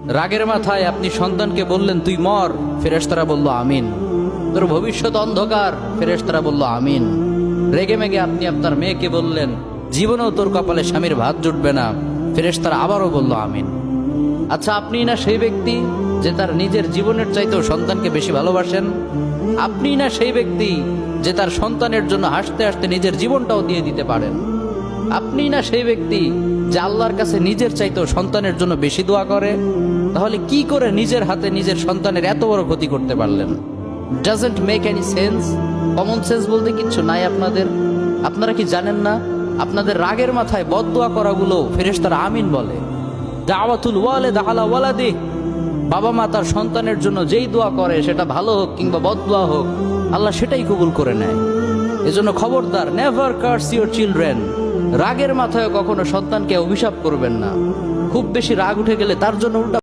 রাগের মাথায় আপনি সন্তানকে বললেন তুই মর, ফেরেশতারা বলল আমিন। তোর ভবিষ্যৎ অন্ধকার, ফেরেশতারা বলল আমিন। রেগে মেগে আপনি আপনার মেয়েকে বললেন জীবনেও তোর কপালে স্বামীর ভাত জুটবে না, ফেরেশতারা আবারও বলল আমিন। আচ্ছা, আপনি না সেই ব্যক্তি যে তার নিজের জীবনের চাইতেও সন্তানকে বেশি ভালোবাসেন? আপনি না সেই ব্যক্তি যে তার সন্তানের জন্য হাসতে হাসতে নিজের জীবনটাও দিয়ে দিতে পারেন? আপনি না সেই ব্যক্তি যে আল্লাহর কাছে নিজের চাইতেও সন্তানের জন্য বেশি দোয়া করে? তাহলে কি করে নিজের হাতে নিজের সন্তানের এত বড় ক্ষতি করতে পারলেন? Doesn't make any sense. Common sense বলতে কিচ্ছু নাই আপনাদের। আপনারা কি জানেন না আপনাদের রাগের মাথায় বদদোয়া করাগুলো ফেরেশতারা আমিন বলে? দাওয়াতুল ওয়ালিদ আলা ওয়ালাদিহি, বাবা মা তার সন্তানের জন্য যেই দোয়া করে সেটা ভালো হোক কিংবা বদদোয়া হোক, আল্লাহ সেটাই কবুল করে নেয়। এজন্য খবরদার, নেভার কার্স ইউর চিলড্রেন। রাগের মাথায় কখনো সন্তানকে অভিশাপ করবেন না। খুব বেশি রাগ উঠে গেলে তার জন্য উল্টা